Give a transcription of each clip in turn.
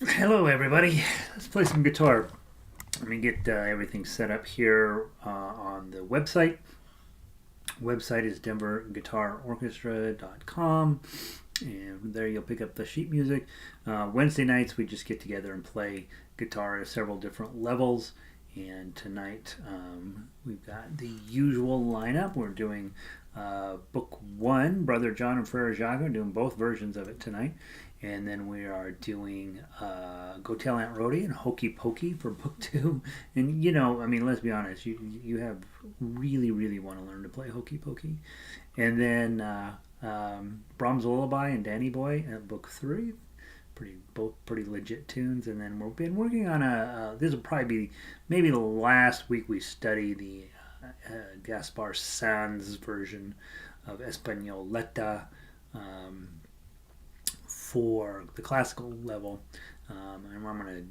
Hello, everybody. Let's play some guitar. Let me get everything set up here on the website. Website is denverguitarorchestra.com, and there you'll pick up the sheet music. Wednesday nights we just get together and play guitar at several different levels. And tonight we've got the usual lineup. We're doing Book 1, Brother John and Frerasaka. We're doing both versions of it tonight. And then we are doing Go Tell Aunt Rhody and Hokey Pokey for Book 2. And, let's be honest, you have really want to learn to play Hokey Pokey. And then Brahms Lullaby and Danny Boy at Book 3. Both pretty legit tunes. And then we've been working on this will probably be maybe the last week we study the Gaspar Sanz version of Españoleta for the classical level. And I'm going to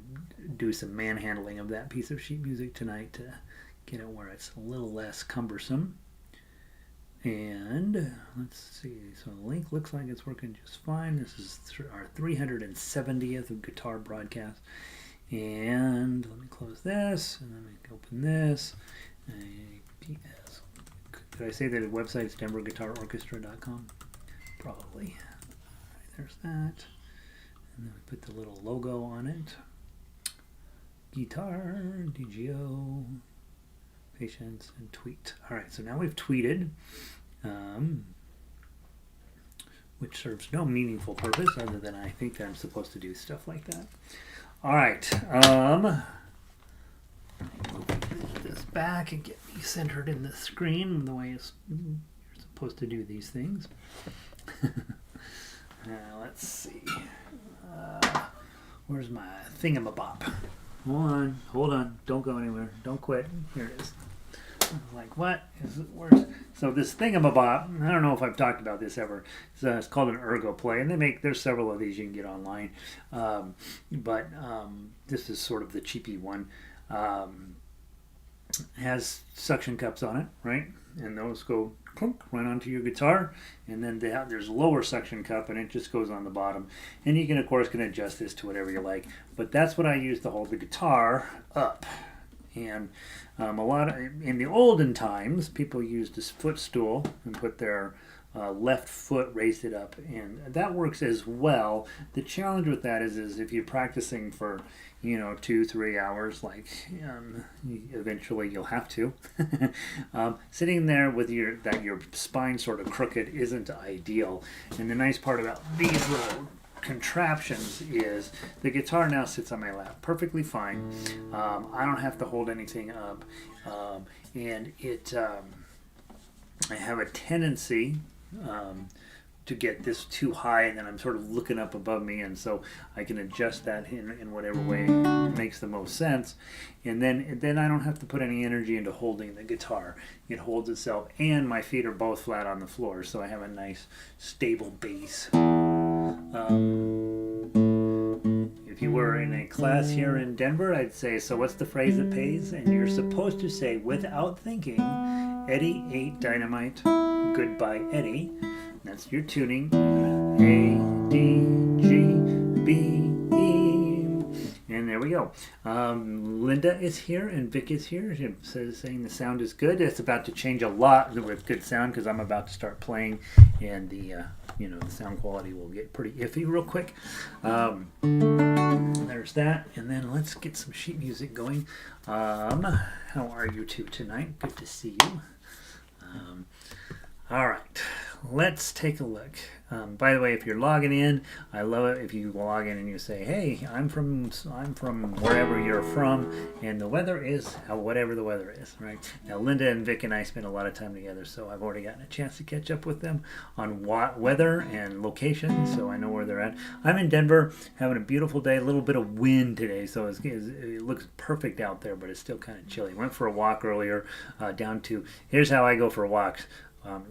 do some manhandling of that piece of sheet music tonight to get it where it's a little less cumbersome. And let's see, so the link looks like it's working just fine. This is our 370th guitar broadcast. And let me close this, and then we can open this. Could I say that the website is denverguitarorchestra.com? Probably. There's that. And then we put the little logo on it. Guitar, DGO, patience, and tweet. All right, so now we've tweeted, which serves no meaningful purpose other than I think that I'm supposed to do stuff like that. All right. Move this back and get me centered in the screen the way you're supposed to do these things. Let's see. Where's my thingamabob? Hold on. Don't go anywhere. Don't quit. Here it is. Like, what? Where's... So this thingamabob, I don't know if I've talked about this ever. It's called an ergo play, and there's several of these you can get online. But this is sort of the cheapy one. Has suction cups on it, right? And those go clunk right onto your guitar, and then there's a lower suction cup, and it just goes on the bottom. And you can, of course, adjust this to whatever you like. But that's what I use to hold the guitar up. And in the olden times, people used a footstool and put their left foot, raised it up, and that works as well. The challenge with that is if you're practicing for 2-3 hours, eventually you'll have to. Sitting there with your spine sort of crooked isn't ideal. And the nice part about these little contraptions is the guitar now sits on my lap perfectly fine. I don't have to hold anything up, and it I have a tendency to get this too high, and then I'm sort of looking up above me, and so I can adjust that in whatever way makes the most sense. And then I don't have to put any energy into holding the guitar. It holds itself, and my feet are both flat on the floor, so I have a nice stable base. If you were in a class here in Denver, I'd say, so what's the phrase that pays? And you're supposed to say, without thinking, Eddie ate dynamite, goodbye Eddie. That's your tuning. A, D, G, B, E. And there we go. Linda is here and Vic is here. She says, saying the sound is good. It's about to change a lot with good sound because I'm about to start playing, and the sound quality will get pretty iffy real quick. There's that. And then let's get some sheet music going. How are you two tonight? Good to see you. All right, let's take a look. By the way, if you're logging in, I love it if you log in and you say, "Hey, I'm from wherever you're from, and the weather is whatever the weather is." Right now, Linda and Vic and I spend a lot of time together, so I've already gotten a chance to catch up with them on weather and location, so I know where they're at. I'm in Denver, having a beautiful day. A little bit of wind today, so it looks perfect out there, but it's still kind of chilly. Went for a walk earlier down to. Here's how I go for walks.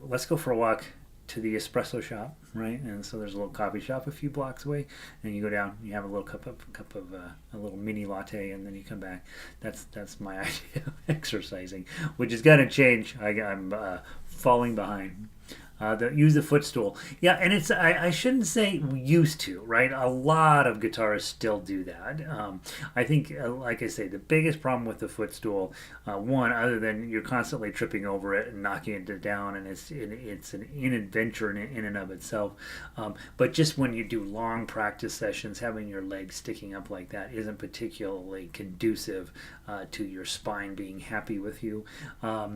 Let's go for a walk to the espresso shop, right? And so there's a little coffee shop a few blocks away, and you go down, you have a little cup of a little mini latte, and then you come back. That's my idea of exercising, which is gonna change. I'm falling behind. use the footstool. Yeah, and it's I shouldn't say used to, right? A lot of guitarists still do that. I think, like I say, the biggest problem with the footstool, one, other than you're constantly tripping over it and knocking it down, and it's an adventure in and of itself. But just when you do long practice sessions, having your legs sticking up like that isn't particularly conducive to your spine being happy with you.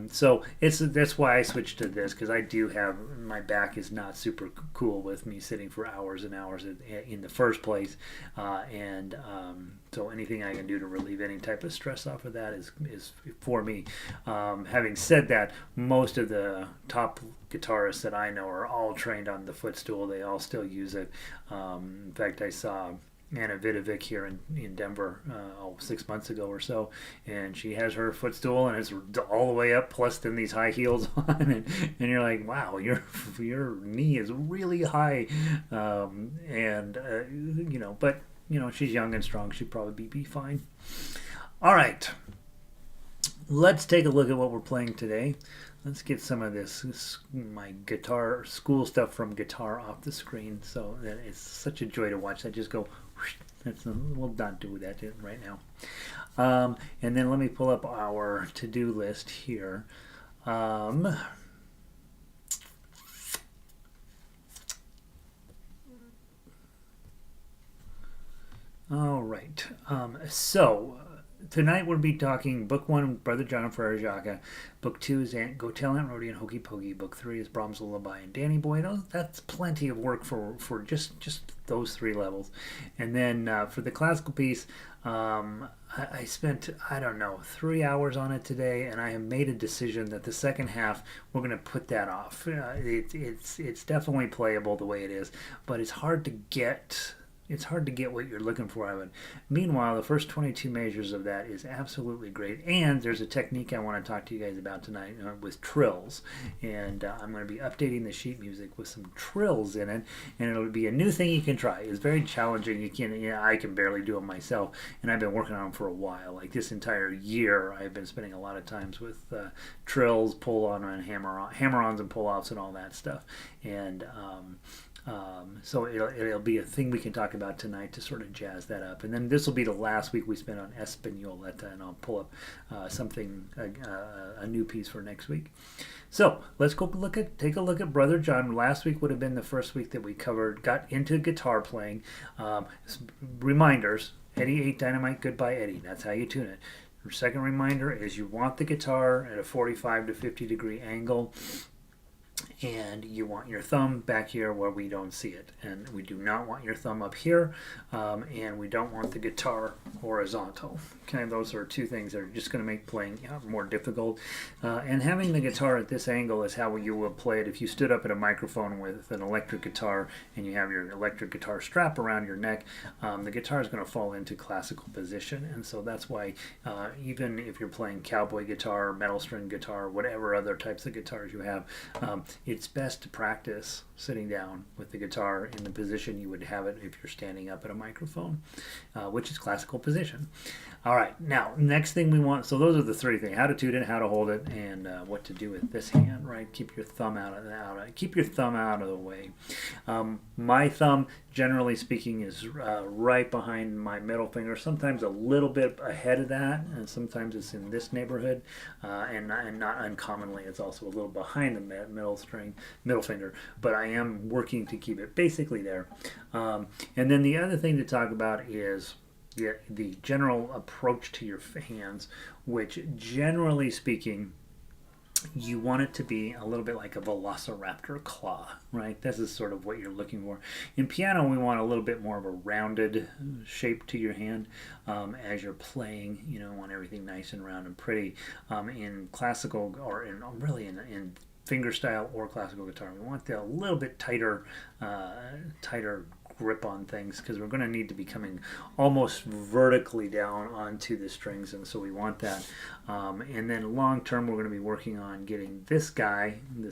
So that's why I switched to this, because I do have, my back is not super cool with me sitting for hours and hours in the first place, and so anything I can do to relieve any type of stress off of that is for me. Having said that, most of the top guitarists that I know are all trained on the footstool. They all still use it. In fact, I saw Anna Vidovic here in Denver 6 months ago or so, and she has her footstool and it's all the way up, plus then these high heels on, and you're like, wow, your knee is really high, but she's young and strong. She'd probably be fine. All right, let's take a look at what we're playing today. Let's get some of my guitar school stuff from guitar off the screen, so that it's such a joy to watch that just go. We'll not do that right now. And then let me pull up our to-do list here. All right. So tonight we'll be talking Book 1, Brother John and Frerasaka. Book 2 is Go Tell Aunt Rhody and Hokey Pokey. Book 3 is Brahms Lullaby and Danny Boy. That's plenty of work for just those 3 levels. And then for the classical piece, I spent, 3 hours on it today, and I have made a decision that the second half, we're going to put that off. It's definitely playable the way it is, but it's hard to get what you're looking for out of it. Meanwhile, the first 22 measures of that is absolutely great. And there's a technique I want to talk to you guys about tonight with trills. And I'm going to be updating the sheet music with some trills in it. And it'll be a new thing you can try. It's very challenging. I can barely do them myself. And I've been working on them for a while. Like this entire year, I've been spending a lot of times with trills, pull-on and hammer-ons and pull-offs and all that stuff. And so it'll be a thing we can talk about tonight to sort of jazz that up. And then this will be the last week we spent on Españoleta, and I'll pull up a new piece for next week. So let's take a look at Brother John. Last week would have been the first week that we got into guitar playing. Reminders: Eddie ate dynamite, goodbye Eddie. That's how you tune it. Your second reminder is you want the guitar at a 45 to 50 degree angle. And you want your thumb back here where we don't see it, and we do not want your thumb up here, and we don't want the guitar horizontal. Okay, those are 2 things that are just going to make playing more difficult. And having the guitar at this angle is how you will play it if you stood up at a microphone with an electric guitar and you have your electric guitar strap around your neck. The guitar is going to fall into classical position, and so that's why even if you're playing cowboy guitar, metal string guitar, whatever other types of guitars you have, it's best to practice sitting down with the guitar in the position you would have it if you're standing up at a microphone, which is classical position. All right, now next thing we want, so those are the 3 things: how to tune it, how to hold it, and what to do with this hand. Right, keep your thumb out of the way. My thumb, generally speaking, is right behind my middle finger. Sometimes a little bit ahead of that, and sometimes it's in this neighborhood, and not uncommonly, it's also a little behind the middle finger. But I am working to keep it basically there. And then the other thing to talk about is the general approach to your hands, which generally speaking, you want it to be a little bit like a velociraptor claw, right? This is sort of what you're looking for. In piano, we want a little bit more of a rounded shape to your hand as you're playing. You want everything nice and round and pretty. In classical, or in fingerstyle or classical guitar, we want a little bit tighter grip on things, because we're going to need to be coming almost vertically down onto the strings, and so we want that. And then long term, we're going to be working on getting this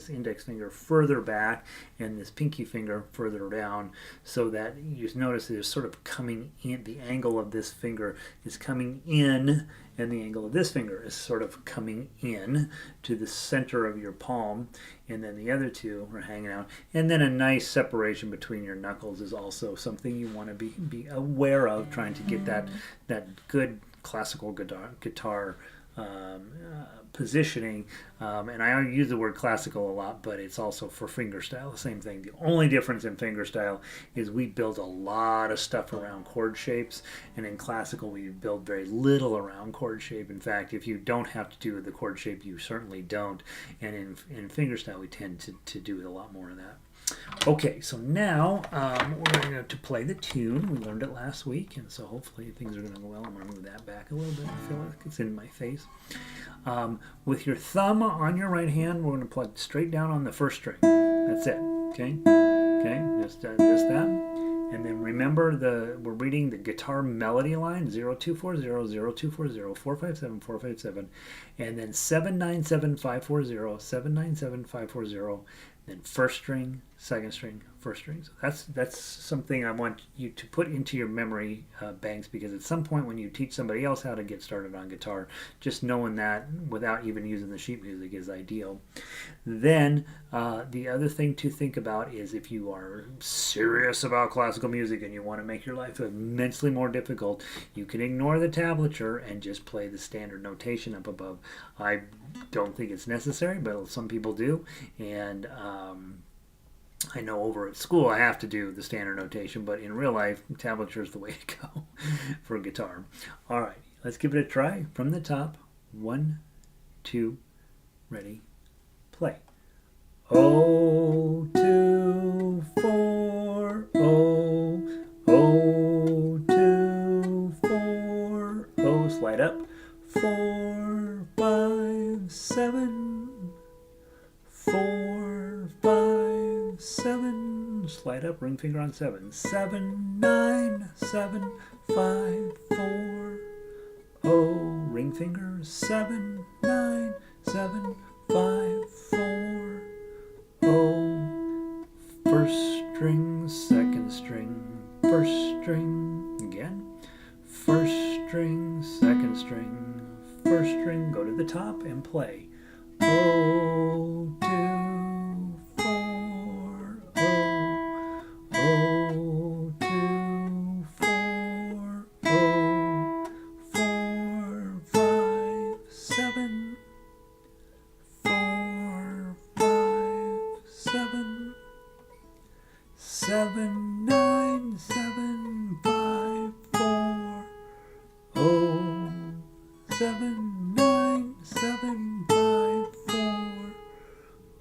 index finger further back and this pinky finger further down, so that you notice that it's sort of coming in, the angle of this finger is coming in and the angle of this finger is sort of coming in to the center of your palm, and then the other two are hanging out. And then a nice separation between your knuckles is also something you want to be aware of, trying to get that good classical guitar positioning, and I use the word classical a lot, but it's also for fingerstyle the same thing. The only difference in fingerstyle is we build a lot of stuff around chord shapes, and in classical we build very little around chord shape. In fact, if you don't have to do the chord shape, you certainly don't, and in fingerstyle we tend to do a lot more of that. Okay, so now we're going to play the tune. We learned it last week, and so hopefully things are going to go well. I'm going to move that back a little bit. I feel like it's in my face. With your thumb on your right hand, we're going to plug straight down on the first string. That's it. Okay? Okay, just that. And then remember, we're reading the guitar melody line, 0240, 0240, 457, 457, and then 797, 540, 797, 540, then first string, second string, first string. So that's something I want you to put into your memory banks, because at some point when you teach somebody else how to get started on guitar, just knowing that without even using the sheet music is ideal. Then the other thing to think about is, if you are serious about classical music and you want to make your life immensely more difficult, you can ignore the tablature and just play the standard notation up above. I don't think it's necessary, but some people do, and I know over at school I have to do the standard notation, but in real life, tablature is the way to go for guitar. All right, let's give it a try from the top. 1, 2, ready, play. 0, 2, 4, 0, 0, 2, 4, 0, slide up, 4, 5, 7, 4, 5, 7, slide up, ring finger on 7, 7, 9, 7, 5, 4, 0, ring finger, 7, 9, 7, 5, 4, 0, first string, second string, first string, again, first string, second string, first string, go to the top and play. 0, 2, 4, 0, 0, 2, 4, 0, 4, 5, 7, 4, 5, 7, 7, 9, 7, 5, 4, 0, 7, 9, 7, 5, 4,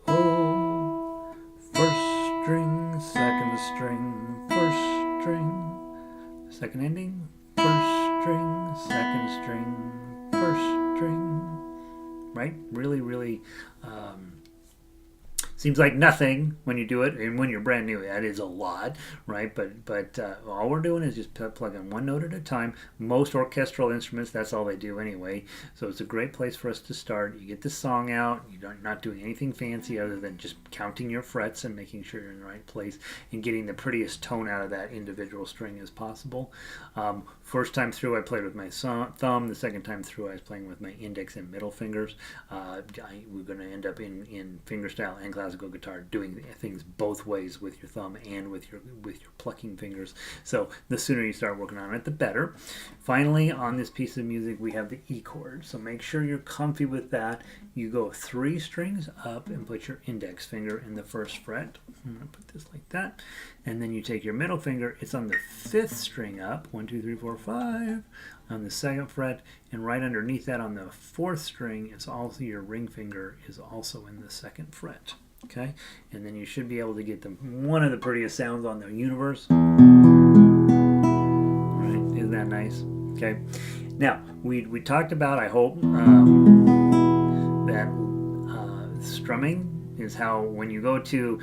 0, first string, second string, first string, second ending, first string, second string, first string, right? Really, seems like nothing when you do it, and when you're brand new, that is a lot, right? But all we're doing is just plug in one note at a time. Most orchestral instruments, that's all they do anyway. So it's a great place for us to start. You get the song out. You're not doing anything fancy other than just counting your frets and making sure you're in the right place and getting the prettiest tone out of that individual string as possible. First time through, I played with my thumb. The second time through, I was playing with my index and middle fingers. We're going to end up in fingerstyle and classical guitar doing things both ways with your thumb and with your plucking fingers. So the sooner you start working on it, the better. Finally, on this piece of music, we have the E chord. So make sure you're comfy with that. You go 3 strings up and put your index finger in the first fret. I'm going to put this like that. And then you take your middle finger, it's on the 5th string up, 1, 2, 3, 4, 5, on the 2nd fret, and right underneath that on the 4th string, it's also your ring finger is also in the 2nd fret. Okay, and then you should be able to get one of the prettiest sounds on the universe. Right? Isn't that nice? Okay. Now we talked about, I hope, that strumming is how when you go to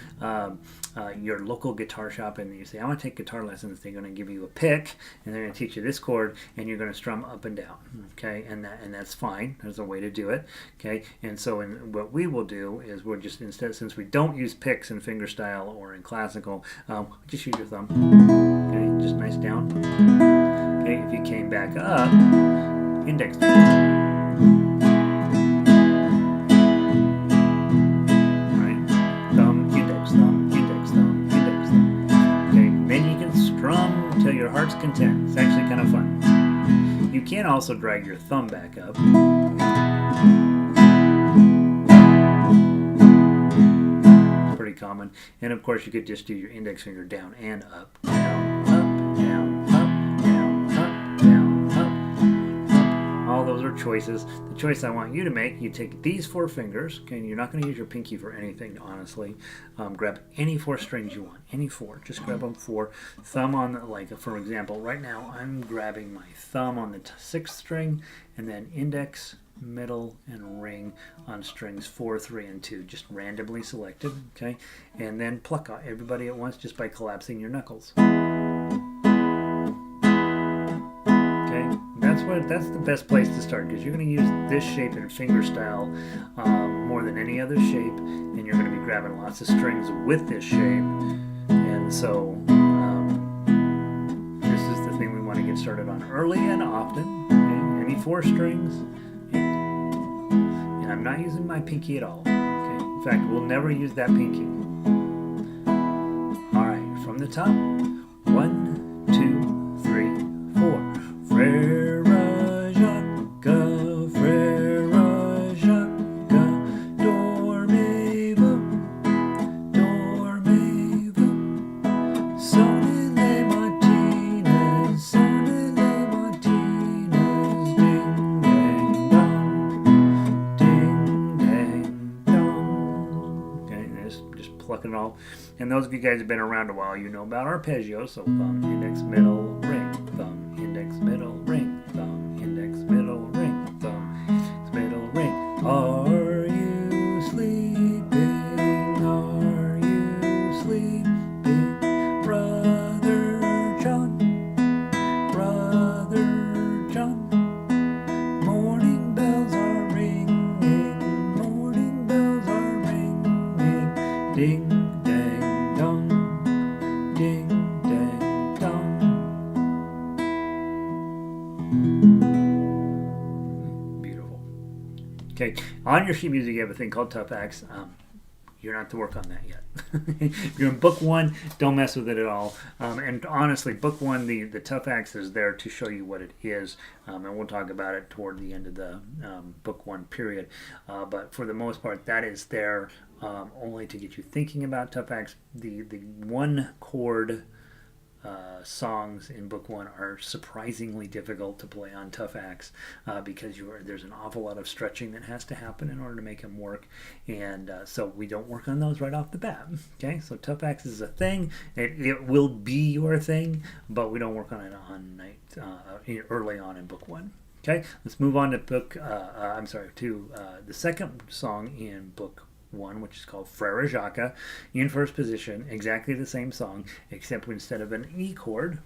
your local guitar shop and you say, I want to take guitar lessons, they're going to give you a pick and they're going to teach you this chord and you're going to strum up and down. Okay, and that's fine. There's a way to do it. Okay, and so what we will do is we'll just, instead, since we don't use picks in fingerstyle or in classical, just use your thumb. Okay, just nice down. Okay, if you came back up, index finger. Right? Thumb, index, thumb, index, thumb, index, thumb. Okay, then you can strum till your heart's content. It's actually kind of fun. You can also drag your thumb back up. Pretty common. And of course you could just do your index finger down and up. Down, up, down, up, down, up, down, up, up. All those are choices. The choice I want you to make, you take these 4 fingers, okay, and you're not going to use your pinky for anything, honestly. Grab any 4 strings you want, any 4. Just grab them 4. Thumb on, like, for example, right now I'm grabbing my thumb on the 6th string, and then index, middle, and ring on strings 4, 3, and 2, just randomly selected, okay? And then pluck everybody at once just by collapsing your knuckles. Okay, that's the best place to start, because you're going to use this shape and finger style more than any other shape, and you're going to be grabbing lots of strings with this shape, and so this is the thing we want to get started on early and often. Okay? Any 4 strings. I'm not using my pinky at all. Okay? In fact, we'll never use that pinky. Alright, from the top. 1, 2, 3, 4. Frerasaka, Frerasaka, dormez-vous, dormez-vous. Sonnez les matines, sonnez les matines, ding, ding, dong. Plucking it all. And those of you guys who have been around a while, you know about arpeggio. So thumb, index, middle, ring, thumb, index, middle, ring, thumb, index, middle, ring, thumb, index, middle, ring. Are you sleeping? Are you sleeping? Brother John, Brother John. Morning bells are ringing, morning bells are ringing. Ding, dang, dong, ding, dang, dong. Beautiful. Okay, on your sheet music you have a thing called Tough Acts. You're not to work on that yet. If you're in book 1, don't mess with it at all. And honestly, book 1, the Tough Acts is there to show you what it is, and we'll talk about it toward the end of the book 1 period. But for the most part, that is there only to get you thinking about Tough Acts. The 1 chord songs in book 1 are surprisingly difficult to play on Tough Acts because there's an awful lot of stretching that has to happen in order to make them work, and so we don't work on those right off the bat. Okay, so Tough Acts is a thing. It will be your thing, but we don't work on it early on in book 1. Okay, let's move on to the second song in book 1, which is called Frerasaka, in first position, exactly the same song, except instead of an E chord,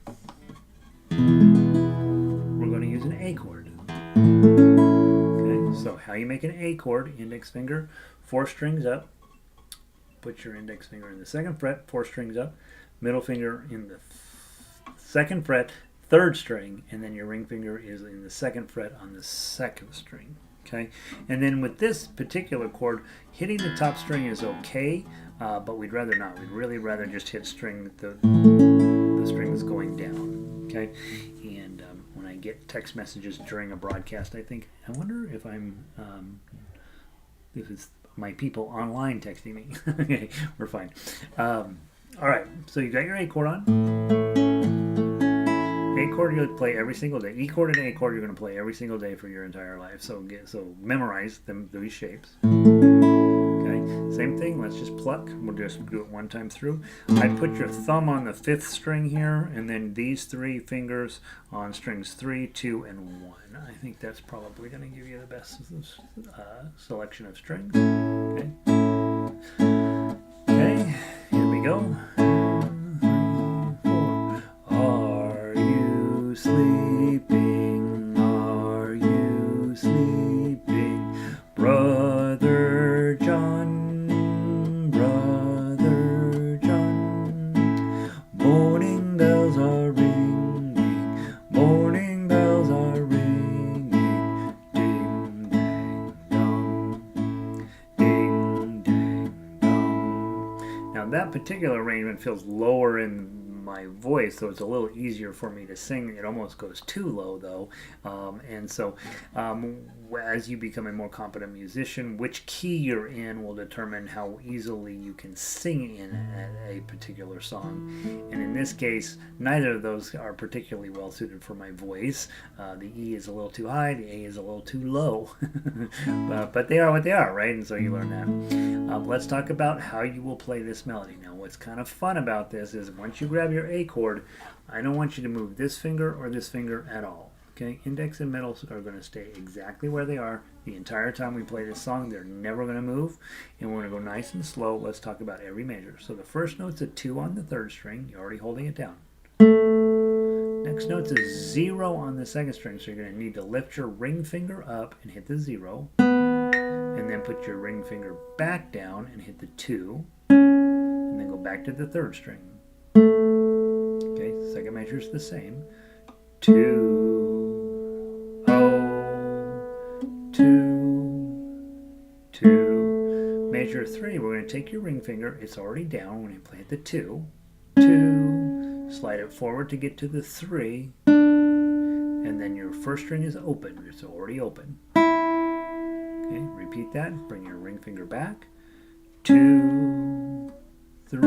we're going to use an A chord. Okay, so how you make an A chord, index finger, 4 strings up, put your index finger in the 2nd fret, 4 strings up, middle finger in the 2nd fret, 3rd string, and then your ring finger is in the 2nd fret on the 2nd string. Okay, and then with this particular chord, hitting the top string is okay, but we'd rather not. We'd really rather just hit the string that's going down. Okay, and when I get text messages during a broadcast, I wonder if if it's my people online texting me. Okay, we're fine. All right, so you got your A chord on. A chord you'll play every single day. E chord and A chord you're going to play every single day for your entire life. So memorize these shapes. Okay, same thing. Let's just pluck. We'll just do it one time through. I'd put your thumb on the 5th string here, and then these 3 fingers on strings 3, 2, and 1. I think that's probably going to give you the best selection of strings. Okay. Okay. Here we go. Sleeping, are you sleeping, Brother John, Brother John? Morning bells are ringing, morning bells are ringing. particular arrangement feels lower in my voice, so it's a little easier for me to sing. It almost goes too low, though. And so as you become a more competent musician, which key you're in will determine how easily you can sing in a particular song. And in this case, neither of those are particularly well suited for my voice. The E is a little too high, the A is a little too low. But they are what they are, right? And so you learn that. Let's talk about how you will play this melody. Now, what's kind of fun about this is once you grab your A chord, I don't want you to move this finger or this finger at all. Okay, index and middle are going to stay exactly where they are the entire time we play this song. They're never going to move, and we're going to go nice and slow. Let's talk about every measure. So the first note's a 2 on the third string. You're already holding it down. Next note's a 0 on the second string, so you're going to need to lift your ring finger up and hit the 0, and then put your ring finger back down and hit the 2, and then go back to the third string. Okay, second measure is the same. 2, 2, 2. Measure 3, we're going to take your ring finger, it's already down, we're going to hit the 2, 2, slide it forward to get to the 3, and then your first string is open, it's already open. Okay, repeat that, bring your ring finger back, 2, 3,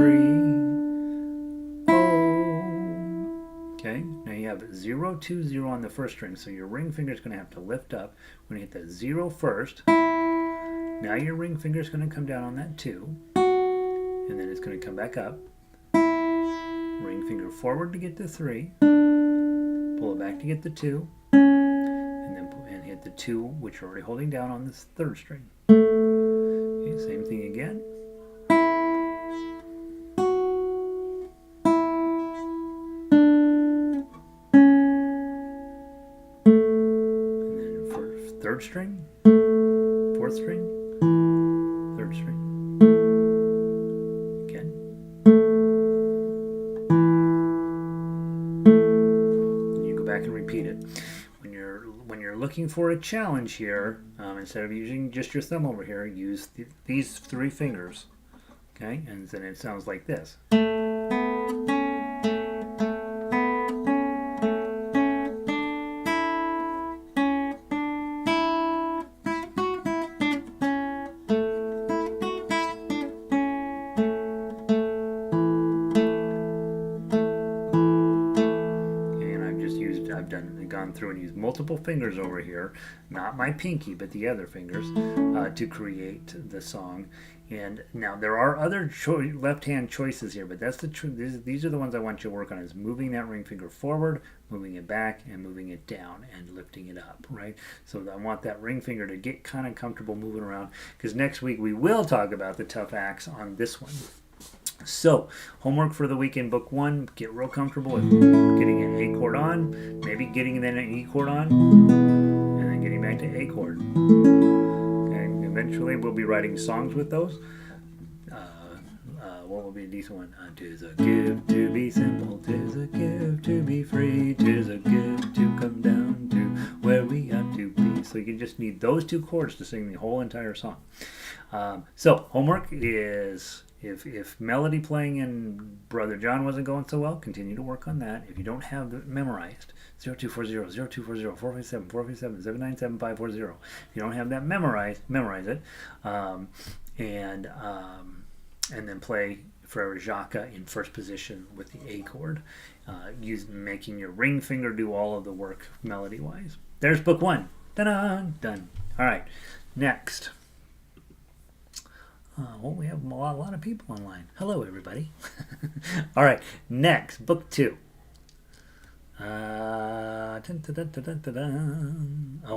okay, now you have 0, 2, 0 on the first string, so your ring finger is going to have to lift up. We're going to hit that 0 first. Now your ring finger is going to come down on that 2, and then it's going to come back up. Ring finger forward to get the 3, pull it back to get the 2, and hit the 2, which you're already holding down on this third string. Okay, same thing again. Third string, fourth string, third string. Again. And you go back and repeat it. When you're looking for a challenge here, instead of using just your thumb over here, use these 3 fingers. Okay, and then it sounds like this. Through and use multiple fingers over here, not my pinky but the other fingers, to create the song. And now there are other left-hand choices here, but that's these are the ones I want you to work on, is moving that ring finger forward, moving it back, and moving it down and lifting it up, right? So I want that ring finger to get kind of comfortable moving around, because next week we will talk about the tough acts on this one. So, homework for the week in Book 1, get real comfortable with getting an A chord on, maybe getting then an E chord on, and then getting back to A chord. And eventually we'll be writing songs with those. What will be a decent one? 'Tis a gift to be simple, 'tis a gift to be free, 'tis a gift to come down to where we ought to be. So you just need those 2 chords to sing the whole entire song. So, homework is... If melody playing in Brother John wasn't going so well, continue to work on that. If you don't have it memorized, 0240, 0240, 457, 457, 797, 540. If you don't have that memorized, memorize it. And then play Frerasaka in first position with the A chord, making your ring finger do all of the work melody-wise. There's Book 1. Ta-da! Done. All right, next. Well, we have a lot of people online. Hello, everybody. All right, next, Book 2. Oh,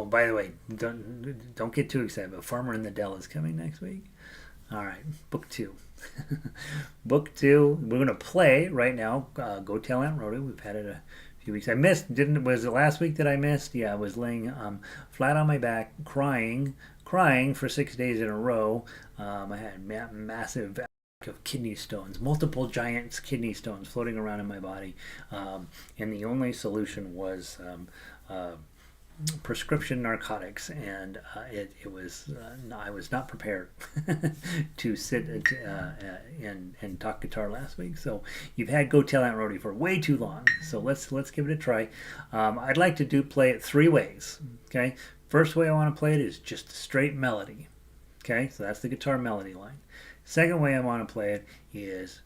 by the way, don't get too excited, but Farmer in the Dell is coming next week. All right, Book 2. Book 2, we're going to play right now, Go Tell Aunt Rhody. We've had it a few weeks. Was it last week that I missed? Yeah, I was laying flat on my back, crying for 6 days in a row. I had massive of kidney stones, multiple giant kidney stones floating around in my body, and the only solution was prescription narcotics, and it was I was not prepared to sit and talk guitar last week. So you've had Go Tell Aunt Rhody for way too long. So let's give it a try. I'd like to play it three ways. Okay, first way I want to play it is just a straight melody. Okay, so that's the guitar melody line. Second way I want to play it is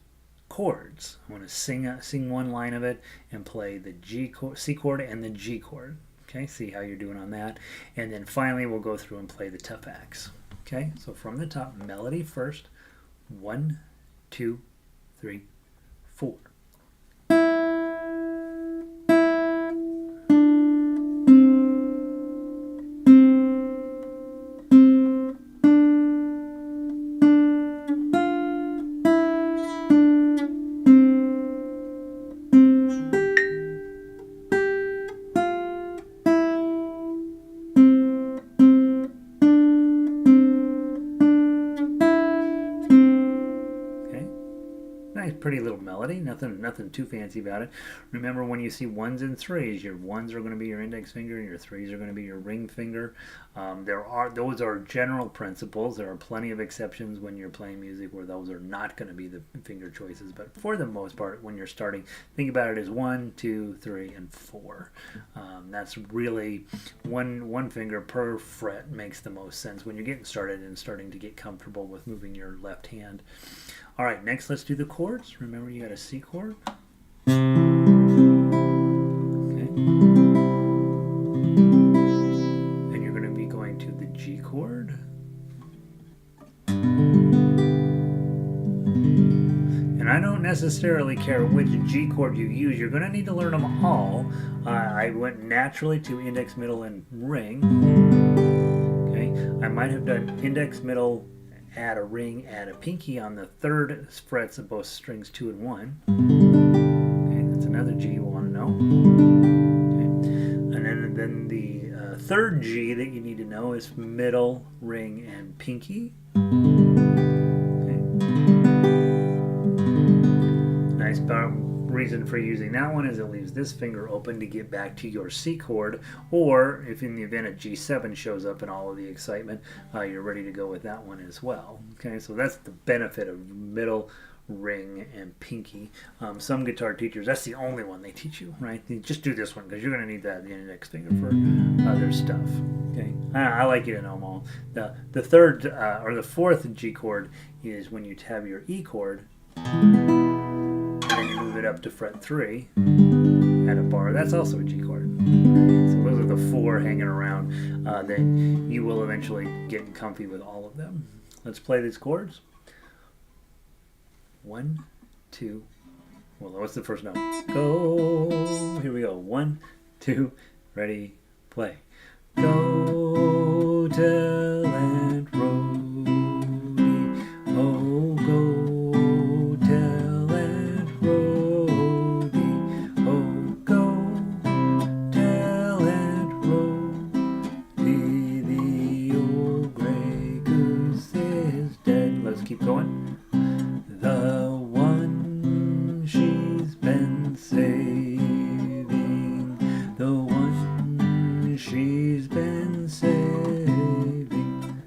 chords. I want to sing one line of it and play the G chord, C chord, and the G chord. Okay, see how you're doing on that. And then finally we'll go through and play the tough acts. Okay, so from the top, melody first. 1, 2, 3, 4. Pretty little melody, nothing too fancy about it. Remember, when you see ones and threes, your ones are going to be your index finger, and your threes are going to be your ring finger. Those are general principles. There are plenty of exceptions when you're playing music where those are not going to be the finger choices. But for the most part, when you're starting, think about it as 1, 2, 3, and 4. That's really one finger per fret makes the most sense when you're getting started and starting to get comfortable with moving your left hand. All right, next let's do the chords. Remember, you got a C chord. Okay. And you're going to be going to the G chord. And I don't necessarily care which G chord you use. You're going to need to learn them all. I went naturally to index, middle, and ring. Okay. I might have done index, middle, add a ring, add a pinky on the third frets of both strings 2 and 1. Okay, that's another G you want to know. Okay. And then the third G that you need to know is middle, ring, and pinky. Okay. Nice reason for using that one is it leaves this finger open to get back to your C chord, or if in the event a G7 shows up in all of the excitement, you're ready to go with that one as well. Okay, so that's the benefit of middle, ring, and pinky. Some guitar teachers, that's the only one they teach you, right? You just do this one because you're going to need that index finger for other stuff. Okay, I like you to know them all. The third or the fourth G chord is when you have your E chord. And you move it up to fret 3 at a bar. That's also a G chord. So those are the 4 hanging around that you will eventually get comfy with all of them. Let's play these chords. 1, 2. Well, what's the first note? Go. Here we go. 1, 2. Ready. Play. Go tell Aunt Rhody. Oh, go. Keep going. The one she's been saving. The one she's been saving.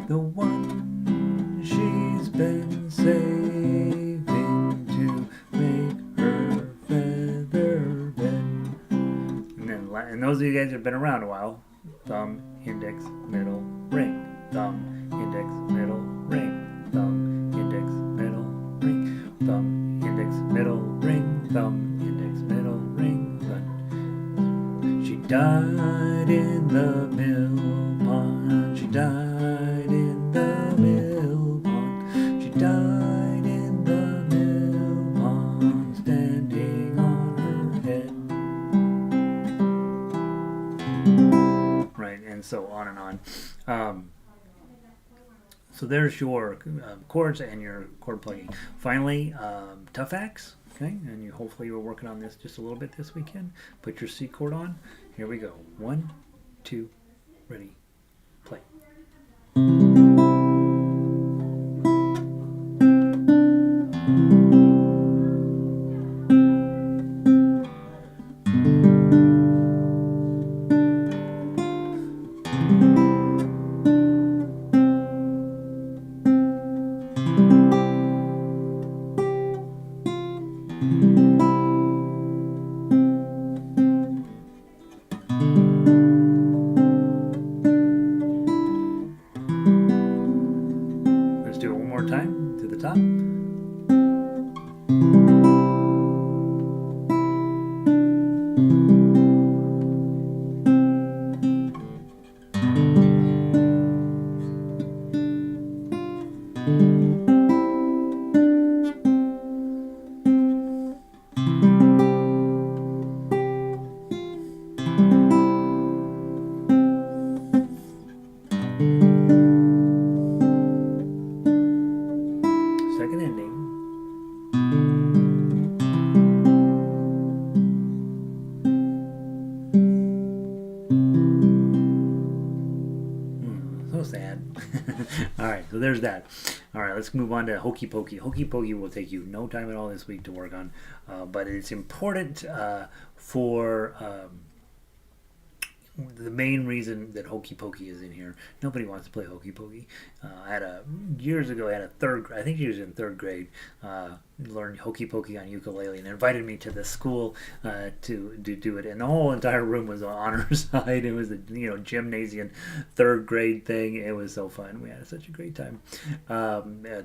The one she's been saving to make her feather bed. And those of you guys that have been around a while, thumb, index, middle, ring. Thumb, index, middle, ring. Thumb, index, middle, ring. Thumb, index, middle, ring. Thumb, index, middle, ring. Run. She died in the mill pond. She died in the mill pond. She died in the mill pond, standing on her head. Right, and so on and on. So there's your chords and your chord plugging. Finally, tough acts. Okay, and you hopefully you're working on this just a little bit this weekend. Put your C chord on. Here we go. 1, 2, ready, play. All right, so there's that. All right, let's move on to Hokey Pokey. Hokey Pokey will take you no time at all this week to work on, but it's important for the main reason that Hokey Pokey is in here. Nobody wants to play Hokey Pokey. Years ago, I had a I think she was in third grade, learned Hokey Pokey on ukulele and invited me to the school to do it. And the whole entire room was on her side. It was a gymnasium third grade thing. It was so fun. We had such a great time.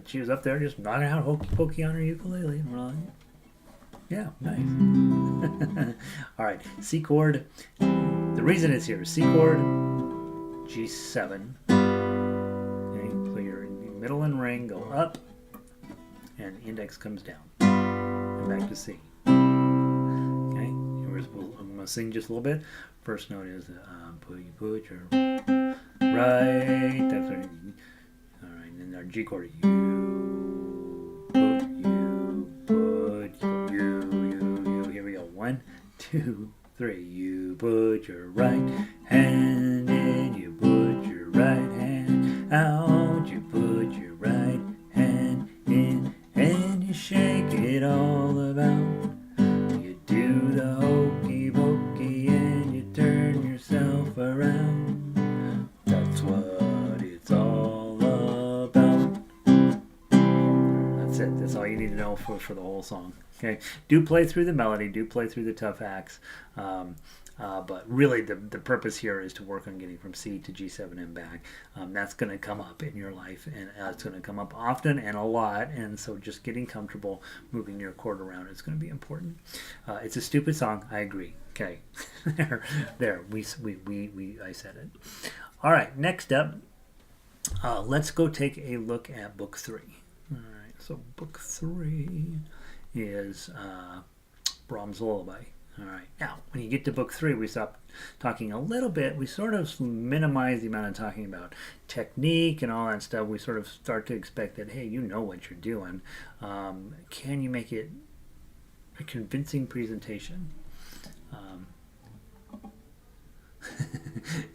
She was up there just knocking out Hokey Pokey on her ukulele. And we're like, yeah, nice. All right, C chord. The reason it's here is C chord, G7. Okay, so your middle and ring go up, and index comes down, and back to C. Okay, I'm gonna sing just a little bit. First note is put your right. That's what. All right, and then our G chord. You. Here we go. 1, 2, 3. You put your right hand in, you put your right hand out, you put your right hand in, and you shake it all about. You do the hokey pokey and you turn yourself around. That's what it's all about. That's it. That's all you need to know for the whole song. Okay, do play through the melody, do play through the tough acts, but really the purpose here is to work on getting from C to G7 and back. That's going to come up in your life, and it's going to come up often and a lot, and so just getting comfortable moving your chord around is going to be important. It's a stupid song, I agree. Okay, there, I said it. All right, next up, let's go take a look at Book 3. All right, so Book 3 is Brahms Lullaby. All right. Now, when you get to Book 3, we stop talking a little bit. We sort of minimize the amount of talking about technique and all that stuff. We sort of start to expect that, hey, you know what you're doing. Can you make it a convincing presentation?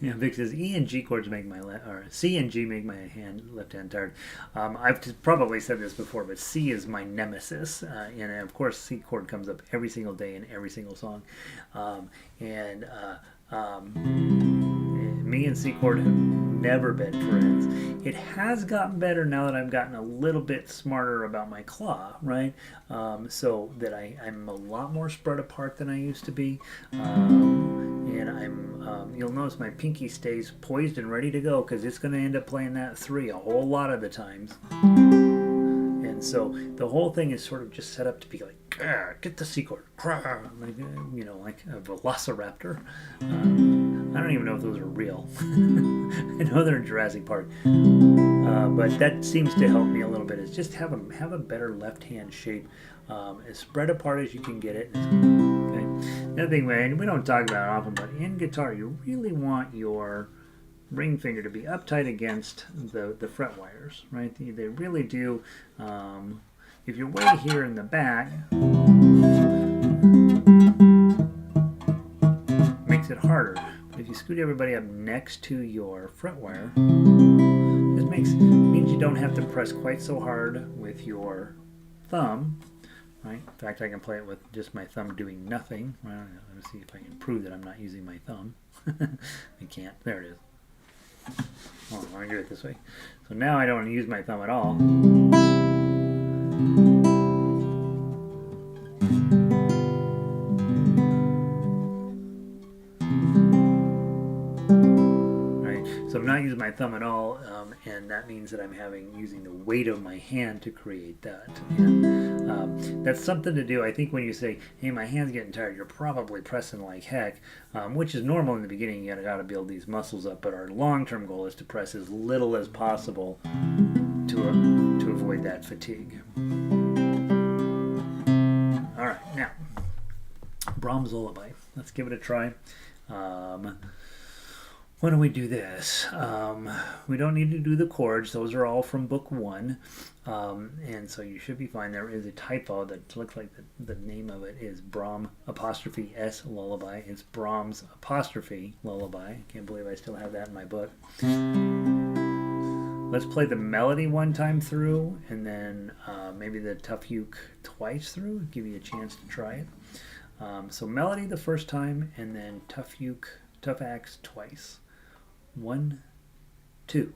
Vic says E and G chords make my or C and G make my left hand tired. I've probably said this before, but C is my nemesis, and of course C chord comes up every single day in every single song, me and C chord have never been friends. It has gotten better now that I've gotten a little bit smarter about my claw, right? So that I'm a lot more spread apart than I used to be, and you'll notice my pinky stays poised and ready to go because it's going to end up playing that 3 a whole lot of the times. And so the whole thing is sort of just set up to be like, get the C chord, like a velociraptor. I don't even know if those are real. I know they're in Jurassic Park, but that seems to help me a little bit. Is just have a better left hand shape, as spread apart as you can get it. Okay. Another thing, man, we don't talk about it often, but in guitar, you really want your ring finger to be uptight against the fret wires, right? They really do. If you're way here in the back, makes it harder. But if you scoot everybody up next to your fret wire, this means you don't have to press quite so hard with your thumb. Right? In fact, I can play it with just my thumb doing nothing. Well, let me see if I can prove that I'm not using my thumb. I can't. There it is. Oh, I want to do it this way. So now I don't use my thumb at all. So I'm not using my thumb at all, and that means that I'm using the weight of my hand to create that. And that's something to do. I think when you say, hey, my hand's getting tired, you're probably pressing like heck, which is normal in the beginning. You got to build these muscles up, but our long-term goal is to press as little as possible to avoid that fatigue. All right, now, Brahms Lullaby. Let's give it a try. When do we do this? We don't need to do the chords. Those are all from book 1. And so you should be fine. There is a typo that looks like the name of it is Brahms '(S) Lullaby. It's Brahms ' Lullaby. I can't believe I still have that in my book. Let's play the melody one time through, and then maybe the tough uke twice through. Give you a chance to try it. So melody the first time, and then tough uke, tough axe twice. 1, 2.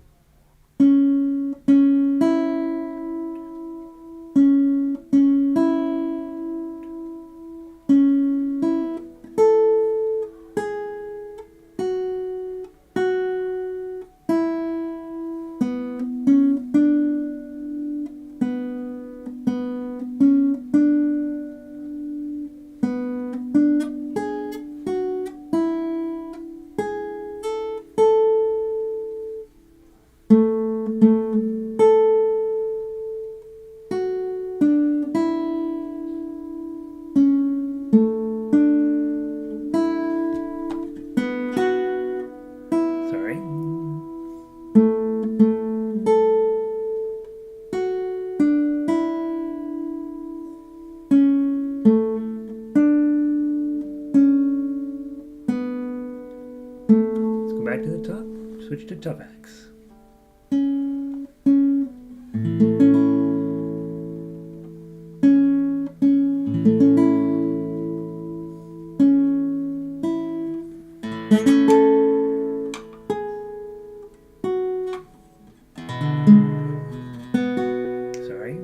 Back to the top, switch to tough axe. Sorry.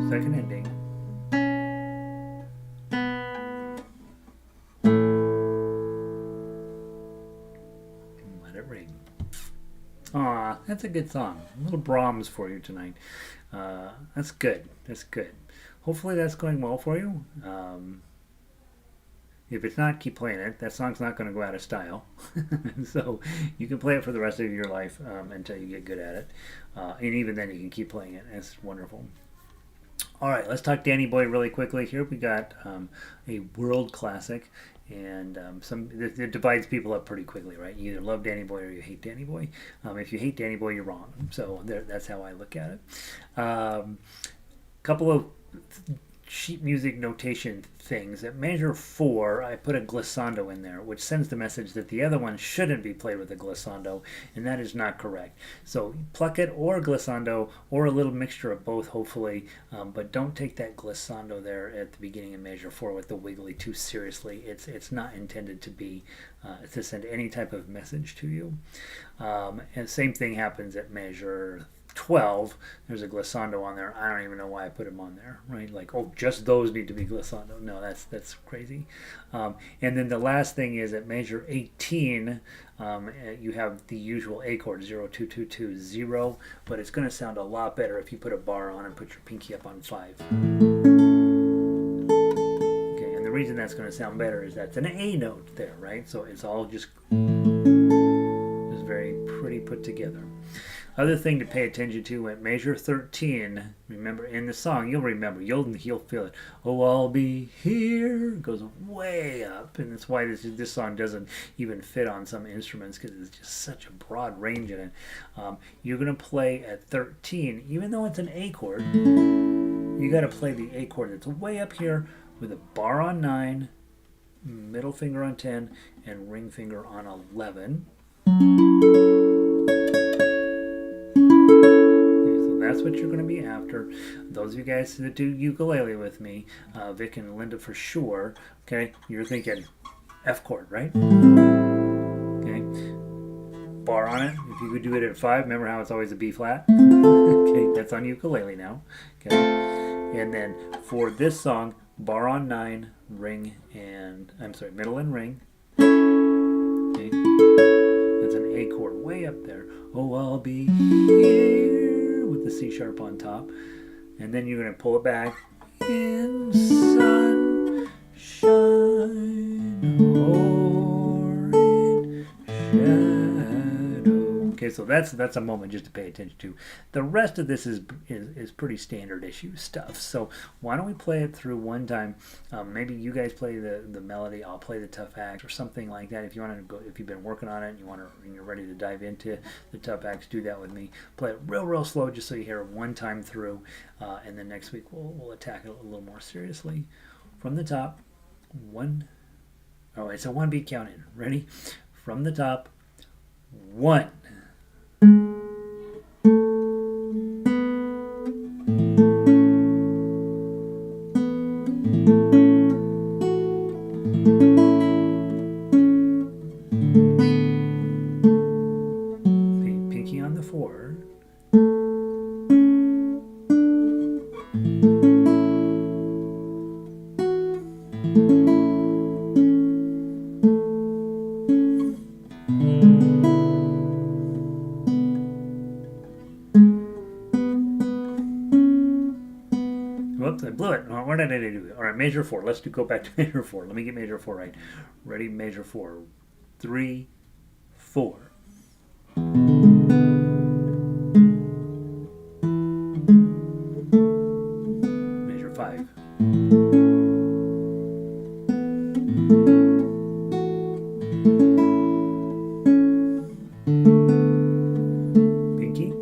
Second ending. Let it ring. Aw, that's a good song. A little Brahms for you tonight. That's good. That's good. Hopefully that's going well for you. If it's not, keep playing it. That song's not going to go out of style. So you can play it for the rest of your life until you get good at it. And even then you can keep playing it. That's wonderful. All right, let's talk Danny Boy really quickly here. We got a world classic, and it divides people up pretty quickly, right? You either love Danny Boy or you hate Danny Boy. If you hate Danny Boy, you're wrong. So that's how I look at it. Couple of sheet music notation things. At measure 4, I put a glissando in there, which sends the message that the other one shouldn't be played with a glissando, and that is not correct. So pluck it or glissando, or a little mixture of both, hopefully, but don't take that glissando there at the beginning of measure 4 with the wiggly too seriously. It's not intended to be to send any type of message to you. And same thing happens at measure 12, there's a glissando on there. I don't even know why I put them on there, right? Like, oh, just those need to be glissando. No, that's crazy. And then the last thing is at measure 18, you have the usual A chord, 0, 2, 2, 2, 0, but it's going to sound a lot better if you put a bar on and put your pinky up on 5. Okay, and the reason that's going to sound better is that's an A note there, right? So it's all just very pretty put together. Other thing to pay attention to at measure 13, remember in the song, you'll feel it. Oh, I'll be here. It goes way up, and that's why this song doesn't even fit on some instruments because it's just such a broad range in it. You're going to play at 13, even though it's an A chord. You got to play the A chord that's way up here with a bar on 9, middle finger on 10, and ring finger on 11. That's what you're going to be after. Those of you guys that do ukulele with me, Vic and Linda for sure, okay, you're thinking F chord, right? Okay, bar on it. If you could do it at 5, remember how it's always a B flat? Okay, that's on ukulele now. Okay, and then for this song, bar on 9, middle and ring. Okay, that's an A chord way up there. Oh, I'll be here. With the C sharp on top, and then you're going to pull it back in sunshine or in shadow. Okay, so that's a moment just to pay attention to. The rest of this is pretty standard issue stuff. So why don't we play it through one time? Maybe you guys play the melody, I'll play the tough acts or something like that. If you want to go, if you've been working on it and you're ready to dive into the tough acts, do that with me. Play it real slow just so you hear it one time through, and then next week we'll attack it a little more seriously. From the top, it's a 1 beat count in. Ready? From the top, 1. Pinky on the 4. Whoops, I blew it. What did I do? All right, measure 4. Let's go back to measure 4. Let me get measure 4 right. Ready? Measure 4. 3, 4. Measure 5. Pinky.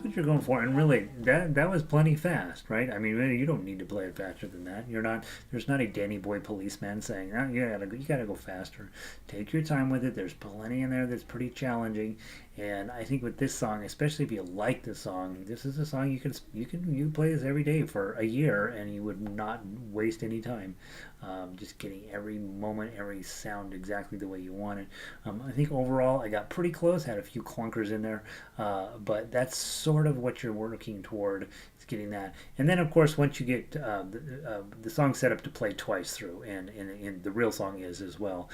that's what you're going for. And really, that was plenty fast, right? I mean, really, you don't need to play it faster than that. You're not. There's not a Danny Boy policeman saying, oh, you gotta go faster. Take your time with it. There's plenty in there that's pretty challenging. And I think with this song, especially if you like the song, this is a song you play this every day for a year, and you would not waste any time. Just getting every moment, every sound exactly the way you want it. I think overall I got pretty close, had a few clunkers in there, but that's sort of what you're working toward, is getting that. And then of course once you get the song set up to play twice through, and the real song is as well.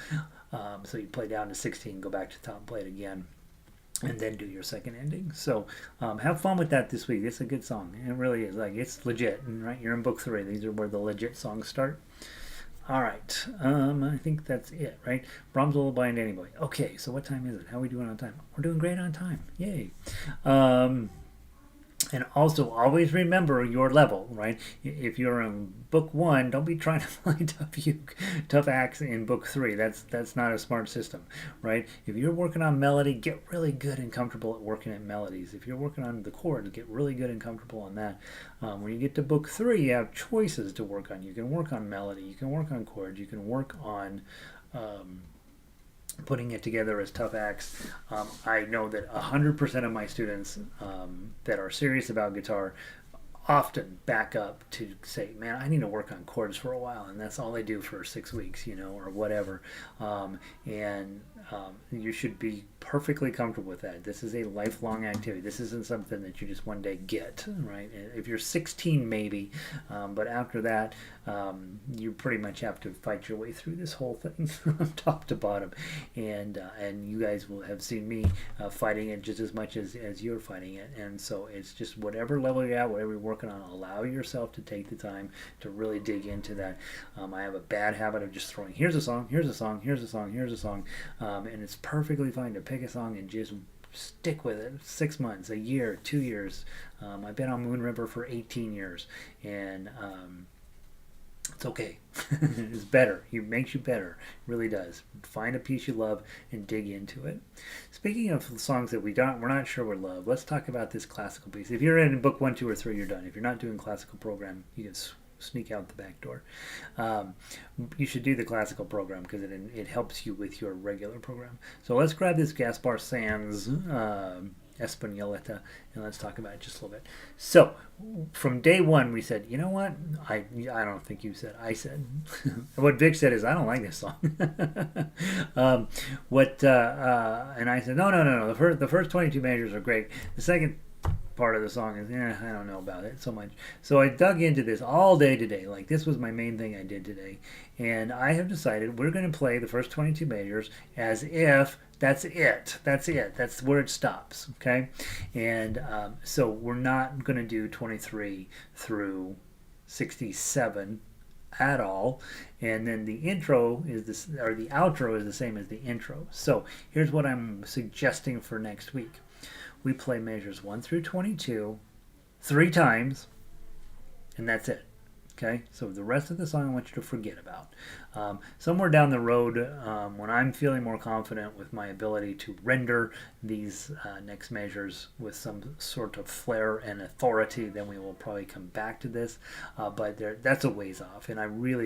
So you play down to 16, go back to top, play it again, and then do your second ending. So have fun with that this week. It's a good song. It really is. Like, it's legit, right? You're in book 3. These are where the legit songs start. All right. I think that's it, right? Brahms Lullaby and Danny Boy. Okay, so what time is it? How are we doing on time? We're doing great on time. Yay. And also, always remember your level, right? If you're in book 1, don't be trying to find tough acts in book 3. That's not a smart system, right? If you're working on melody, get really good and comfortable at working at melodies. If you're working on the chords, get really good and comfortable on that. When you get to book 3, you have choices to work on. You can work on melody, you can work on chords, you can work on putting it together as tough acts. I know that 100% of my students that are serious about guitar often back up to say, man, I need to work on chords for a while, and that's all they do for 6 weeks, or whatever. You should be perfectly comfortable with that. This is a lifelong activity. This isn't something that you just one day get, right? If you're 16, maybe, but after that, you pretty much have to fight your way through this whole thing from top to bottom, and you guys will have seen me fighting it just as much as you're fighting it. And so it's just whatever level you're at, whatever you're working on, allow yourself to take the time to really dig into that. I have a bad habit of just throwing, here's a song, here's a song, here's a song, here's a song, and it's perfectly fine to pick a song and just stick with it. 6 months, a year, 2 years. I've been on Moon River for 18 years, and it's okay. It's better. It makes you better. It really does. Find a piece you love and dig into it. Speaking of songs that we're not sure we love, let's talk about this classical piece. If you're in book 1, 2, or 3, you're done. If you're not doing classical program, you can sneak out the back door. You should do the classical program because it helps you with your regular program. So let's grab this Gaspar Sanz Españoleta, and let's talk about it just a little bit. So from day 1 we said, you know what, I don't think you said, I said what Vic said is, I don't like this song. And I said, no, the first 22 measures are great. The second part of the song is, I don't know about it so much. So I dug into this all day today. Like, this was my main thing I did today, and I have decided we're going to play the first 22 measures as if that's it. That's where it stops. Okay, and so we're not going to do 23 through 67 at all. And then the intro is this, or the outro is the same as the intro. So here's what I'm suggesting for next week. We play measures 1 through 22 3 times, and that's it. Okay, so the rest of the song I want you to forget about. Somewhere down the road, when I'm feeling more confident with my ability to render these next measures with some sort of flair and authority, then we will probably come back to this. But that's a ways off, and I don't know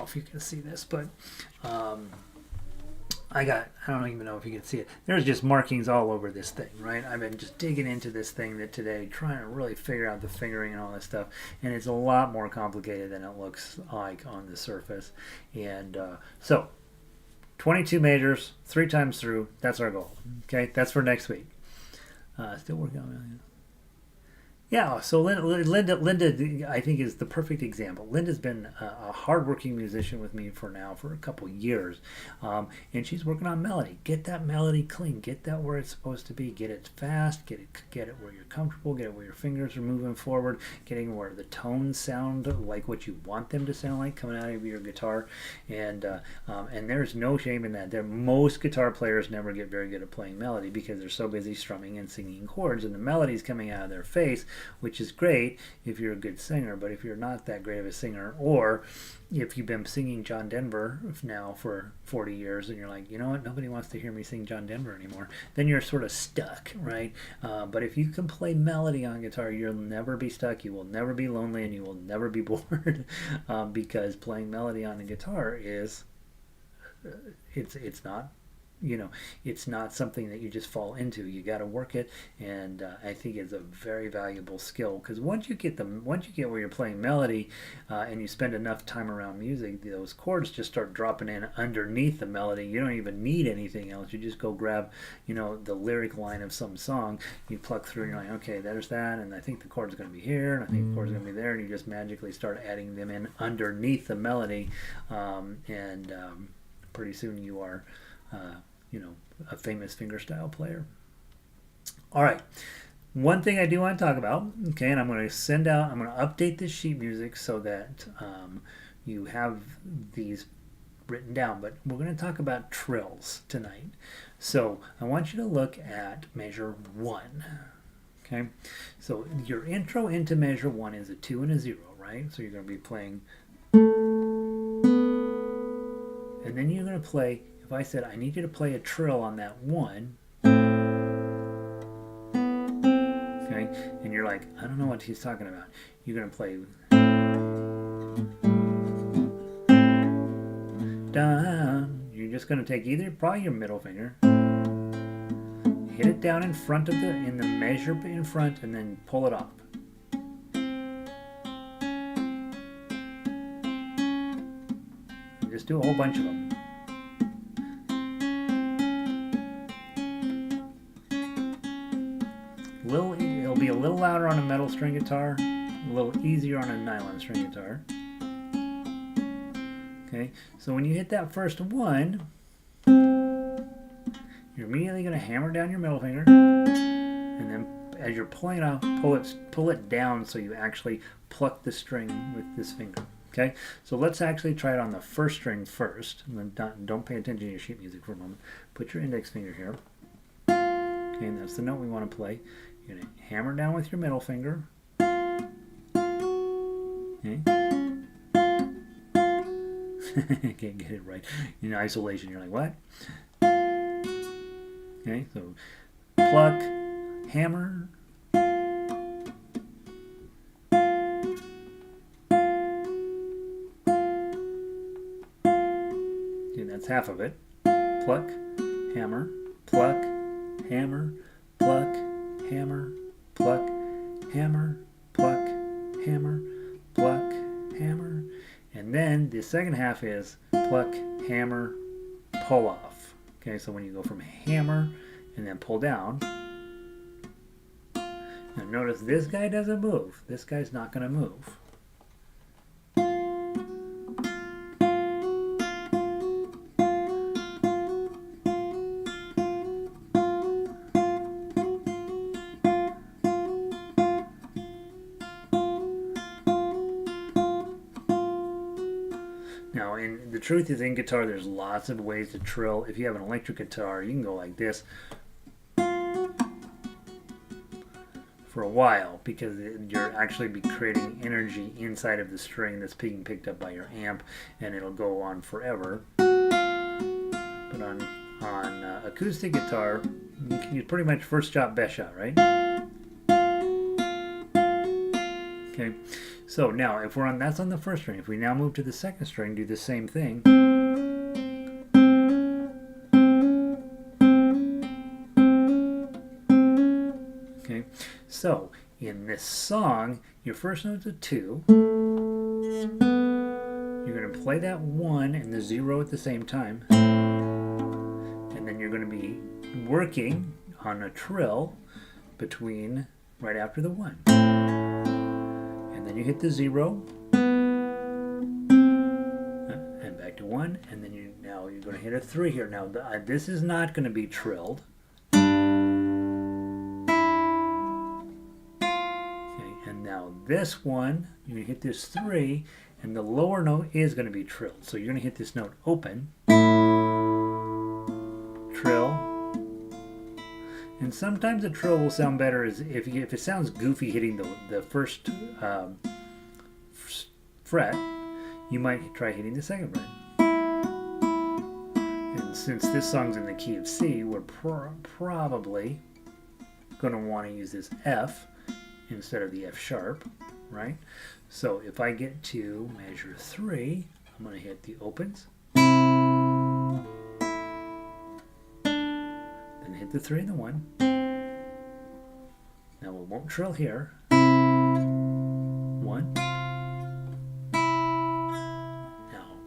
if you can see this, but I don't even know if you can see it. There's just markings all over this thing, right? I've been just digging into this thing today, trying to really figure out the fingering and all this stuff. And it's a lot more complicated than it looks like on the surface. And so 22 measures, 3 times through, that's our goal. Okay, that's for next week. Still working on it. Yeah, so Linda, I think, is the perfect example. Linda's been a hardworking musician with me for a couple years, and she's working on melody. Get that melody clean. Get that where it's supposed to be. Get it fast. Get it where you're comfortable. Get it where your fingers are moving forward. Getting where the tones sound like what you want them to sound like coming out of your guitar, and there's no shame in that. Most guitar players never get very good at playing melody because they're so busy strumming and singing chords, and the melody's coming out of their face. which is great if you're a good singer. But if you're not that great of a singer, or if you've been singing John Denver now for 40 years and you're like, you know what, nobody wants to hear me sing John Denver anymore, then you're sort of stuck, right? But if you can play melody on guitar, you'll never be stuck, you will never be lonely, and you will never be bored, because playing melody on the guitar is, it's not, you know, it's not something that you just fall into. You got to work it, and I think it's a very valuable skill, because once you get where you're playing melody, and you spend enough time around music, those chords just start dropping in underneath the melody. You don't even need anything else. You just go grab, you know, the lyric line of some song, you pluck through, and you're like, okay, there's that, and I think the chord's going to be here, and I think the chord's going to be there, and you just magically start adding them in underneath the melody, and pretty soon you are you know, a famous fingerstyle player. All right, one thing I do want to talk about, okay, and I'm going to update this sheet music so that you have these written down, but we're going to talk about trills tonight. So I want you to look at measure 1, okay? So your intro into measure 1 is a 2 and a 0, right? So you're going to be playing, and then you're going to play. If I said, I need you to play a trill on that 1, okay, and you're like, I don't know what he's talking about, you're going to play down. You're just going to take probably your middle finger, hit it down in front of in the measure in front, and then pull it up. And just do a whole bunch of them. It'll be a little louder on a metal string guitar, a little easier on a nylon string guitar. Okay, so when you hit that first 1, you're immediately going to hammer down your middle finger, and then as you're pulling it off, pull it down so you actually pluck the string with this finger. Okay, so let's actually try it on the first string first. Don't pay attention to your sheet music for a moment. Put your index finger here. Okay, and that's the note we want to play. You're going to hammer down with your middle finger. Okay. I can't get it right. In isolation, you're like, what? Okay, so pluck, hammer. Okay, that's half of it. Pluck, hammer, pluck, hammer, pluck, hammer, pluck, hammer, pluck, hammer, pluck, hammer. And then the second half is pluck, hammer, pull off. Okay, so when you go from hammer and then pull down, now notice this guy doesn't move. This guy's not going to move. Now, the truth is, in guitar, there's lots of ways to trill. If you have an electric guitar, you can go like this for a while, because you're actually be creating energy inside of the string that's being picked up by your amp, and it'll go on forever. But on acoustic guitar, you pretty much first shot, best shot, right? Okay. So now, if that's on the first string. If we now move to the second string, do the same thing. Okay, so in this song, your first note's a 2. You're going to play that 1 and the 0 at the same time. And then you're going to be working on a trill right after the 1. Then you hit the 0, and back to 1, and then now you're going to hit a 3 here. Now this is not going to be trilled. Okay, and now this one, you're going to hit this 3, and the lower note is going to be trilled. So you're going to hit this note open, trill, And sometimes a trill will sound better if it sounds goofy hitting the first fret, you might try hitting the second fret. And since this song's in the key of C, we're probably going to want to use this F instead of the F sharp, right? So if I get to measure 3, I'm going to hit the opens, then hit the 3 and the 1. Now we won't trill here. 1. Now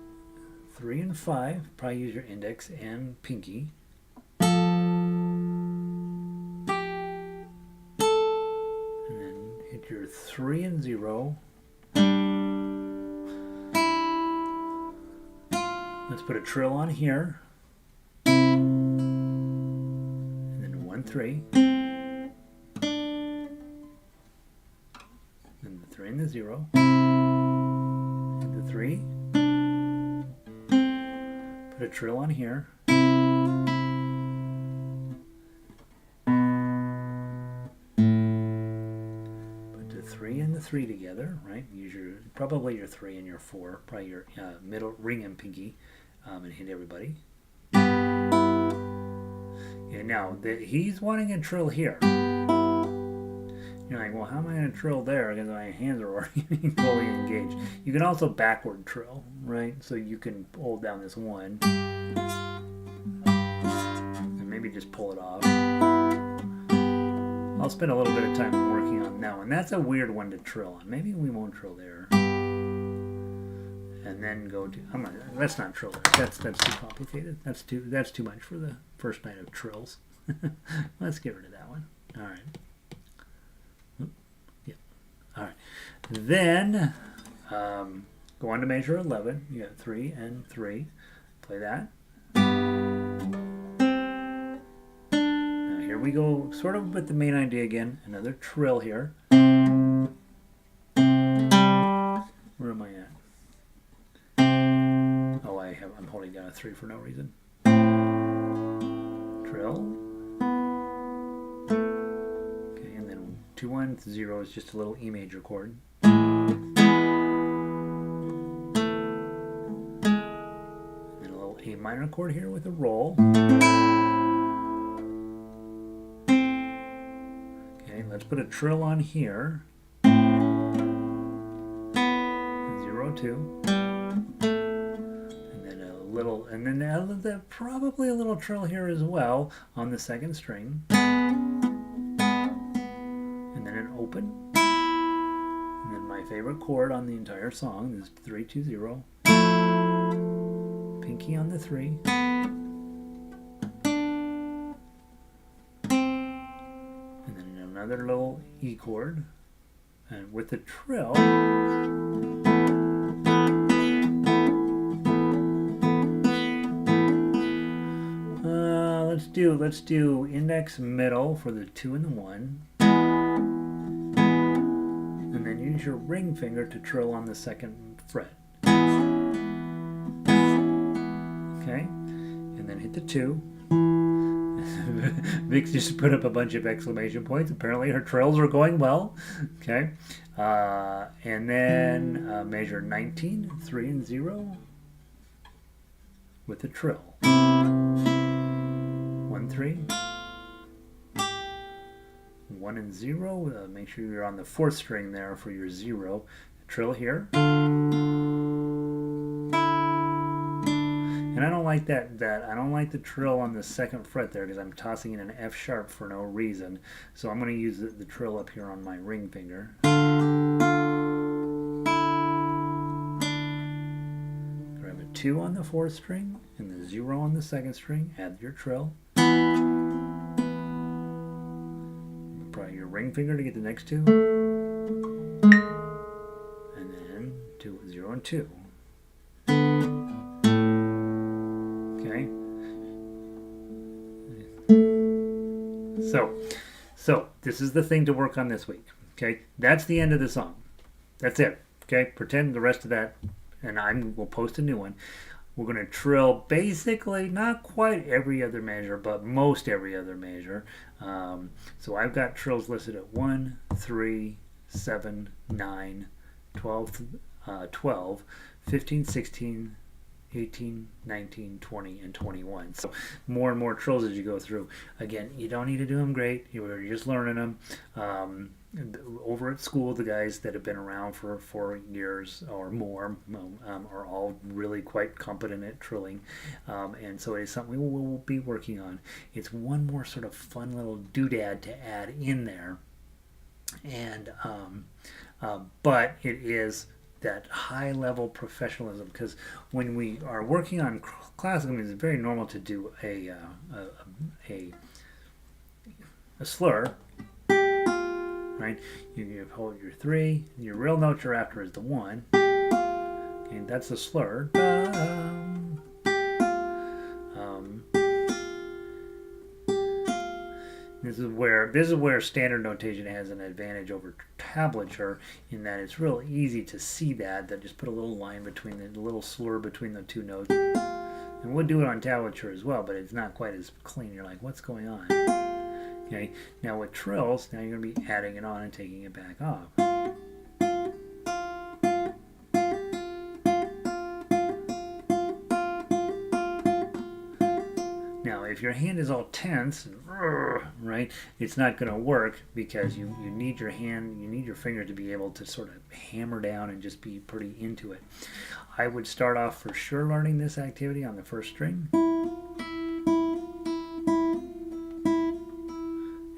3 and 5, probably use your index and pinky. And then hit your 3 and 0. Let's put a trill on here. And then 1, 3. Then the 3 and the 0. And the 3. Put a trill on here. Put the 3 and the 3 together, right? Use probably your 3 and your 4, probably your middle ring and pinky, and hit everybody. And now he's wanting a trill here. You're like, well, how am I going to trill there? Because my hands are already fully engaged. You can also backward trill, right? So you can hold down this 1 and maybe just pull it off. I'll spend a little bit of time working on that one. That's a weird one to trill on. Maybe we won't trill there. And then go to, let's not trill there. That's too complicated. That's too much for the first night of trills. Let's get rid of that one. All right. All right, then go on to measure 11. You got 3 and 3. Play that. Now here we go, sort of with the main idea again. Another trill here. Where am I at? Oh, I'm holding down a 3 for no reason. Trill. 2, 1, 0 is just a little E major chord. And then a little A minor chord here with a roll. Okay, let's put a trill on here. 0, 2. And then a little, and then probably a little trill here as well on the second string. Open, and then my favorite chord on the entire song is 3, 2, 0. Pinky on the 3, and then another little E chord, and with the trill, let's do index middle for the 2 and the 1. And then use your ring finger to trill on the second fret. Okay, and then hit the 2. Vix just put up a bunch of exclamation points. Apparently her trills are going well. Okay, and then measure 19, 3 and 0 with the trill. 1, 3. 1 and 0. Make sure you're on the 4th string there for your 0. Trill here. And I don't like that I don't like the trill on the 2nd fret there because I'm tossing in an F sharp for no reason. So I'm going to use the trill up here on my ring finger. Grab a 2 on the 4th string and the 0 on the 2nd string. Add your trill. Your ring finger to get the next 2, and then 2, 0 and 2. Okay. So this is the thing to work on this week. Okay, that's the end of the song. That's it. Okay, pretend the rest of that, and we'll post a new one. we're going to trill basically not quite every other measure, but most every other measure. So I've got trills listed at 1, 3, 7, 9, 12, 12, 15, 16, 18, 19, 20, and 21. So more and more trills as you go through. Again, you don't need to do them great. You're just learning them. Over at school, the guys that have been around for 4 years or more are all really quite competent at trilling. And so it's something we will be working on. It's one more sort of fun little doodad to add in there. And but it is that high level professionalism, because when we are working on classical music, it's very normal to do a slur, right? You hold your 3, your real note you're after is the 1, and that's a slur. This is where standard notation has an advantage over tablature, in that it's real easy to see that just put a little line between the little slur between the two notes. And we'll do it on tablature as well, but it's not quite as clean. You're like, what's going on? Okay. Now with trills, now you're going to be adding it on and taking it back off. Now, if your hand is all tense, right, it's not going to work, because you need your hand, you need your finger to be able to sort of hammer down and just be pretty into it. I would start off for sure learning this activity on the first string,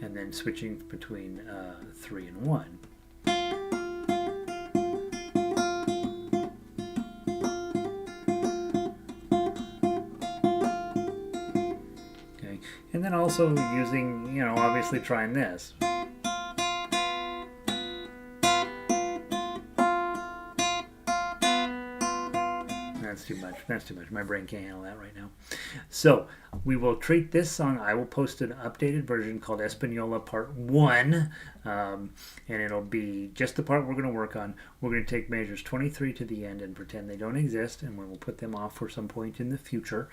and then switching between 3 and 1. And then also using, obviously trying this. That's too much. That's too much. My brain can't handle that right now. So we will treat this song. I will post an updated version called Españoleta Part 1. And it'll be just the part we're going to work on. We're going to take measures 23 to the end and pretend they don't exist, and we will put them off for some point in the future,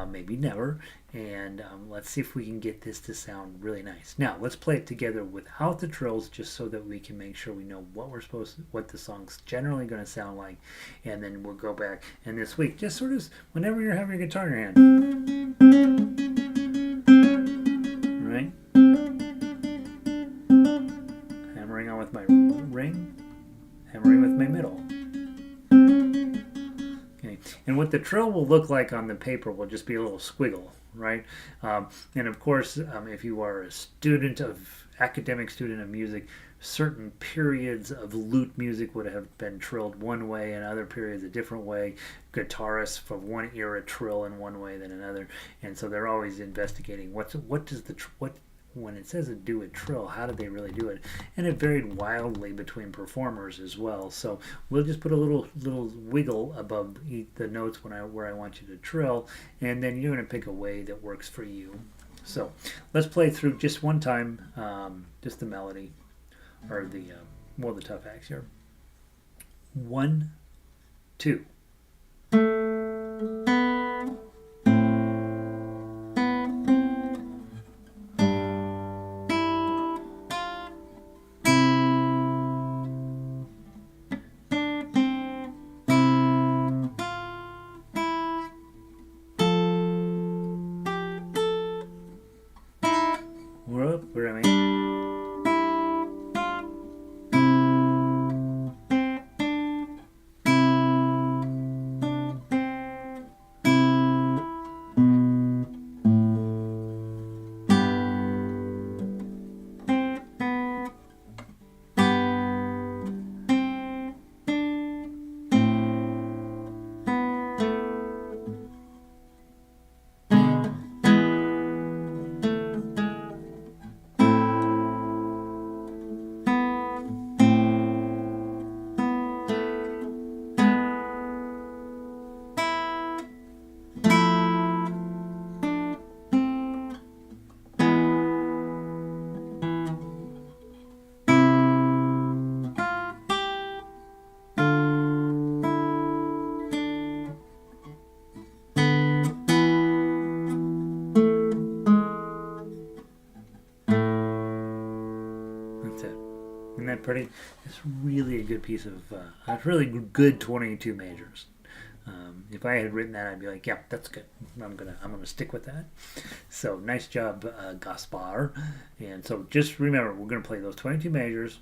maybe never. And let's see if we can get this to sound really nice. Now let's play it together without the trills, just so that we can make sure we know what the song's generally going to sound like, and then we'll go back. And this week, just sort of whenever you're having your guitar in your hand, right? Hammering on with my ring, hammering with my middle. Okay, and what the trill will look like on the paper will just be a little squiggle, right? And of course, if you are a academic student of music, certain periods of lute music would have been trilled one way, and other periods a different way. Guitarists from one era trill in one way than another, and so they're always investigating what when it says do a trill, how did they really do it? And it varied wildly between performers as well. So we'll just put a little wiggle above the notes where I want you to trill, and then you're going to pick a way that works for you. So let's play through just one time, just the melody, or the tough acts here. 1, 2. Where am I? everybody. It's really a good piece of, it's really good 22 majors. If I had written that, I'd be like, yeah, that's good. I'm gonna stick with that. So nice job, Gaspar. And so just remember, we're gonna play those 22 majors,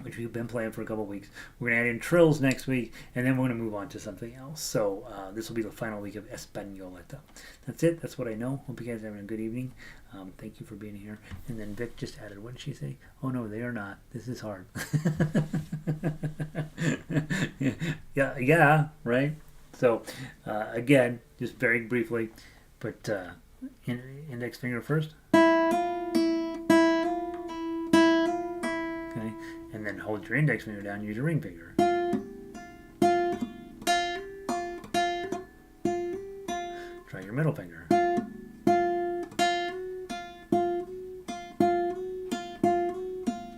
which we've been playing for a couple of weeks. We're going to add in Trills next week, and then we're going to move on to something else. So this will be the final week of Españoleta. That's it. That's what I know. Hope you guys are having a good evening. Thank you for being here. And then Vic just added, what did she say? Oh, no, they are not. This is hard. yeah, right? So, again, just very briefly, but index finger first. Okay. And then hold your index finger down, use your ring finger. Try your middle finger.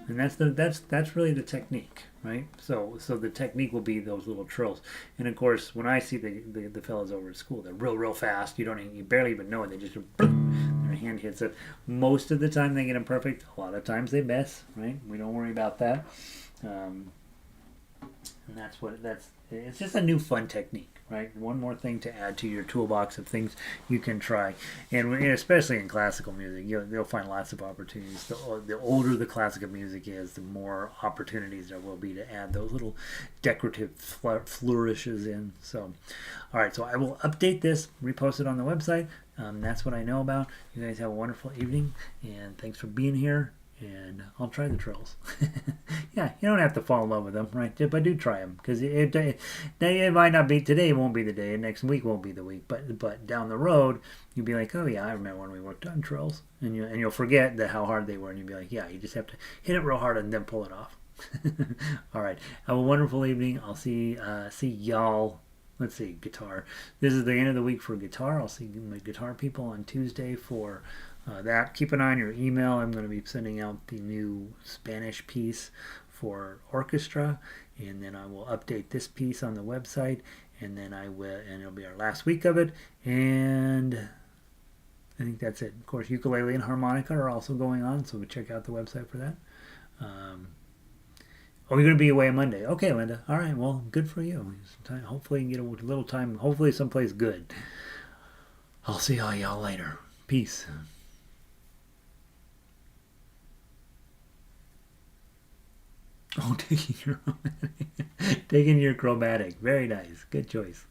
And that's really the technique, right? So the technique will be those little trills. And of course, when I see the fellas over at school, they're real fast. You barely even know it. They just their hand hits it. Most of the time they get them perfect. A lot of times they miss, right? We don't worry about that. And it's just a new fun technique, right? One more thing to add to your toolbox of things you can try. And especially in classical music, you'll find lots of opportunities. The older the classical music is, the more opportunities there will be to add those little decorative flourishes in. So, all right, so I will update this, repost it on the website. That's what I know about. You guys have a wonderful evening, and thanks for being here. And I'll try the trills. Yeah, you don't have to fall in love with them, right? But do try them, because it might not be today. Won't be the day, and next week won't be the week. But down the road, you'll be like, oh yeah, I remember when we worked on trills, and you'll forget how hard they were, and you'll be like, yeah, you just have to hit it real hard and then pull it off. All right, have a wonderful evening. I'll see y'all. Let's see, guitar. This is the end of the week for guitar. I'll see my guitar people on Tuesday for that. Keep an eye on your email. I'm going to be sending out the new Spanish piece for Orchestra, and then I will update this piece on the website, and then and it'll be our last week of it, and I think that's it. Of course, ukulele and harmonica are also going on, so check out the website for that. Oh, you're going to be away on Monday. Okay, Linda. All right, well, good for you. Hopefully you can get a little time, hopefully someplace good. I'll see all y'all later. Peace. Oh, taking your chromatic. Very nice. Good choice.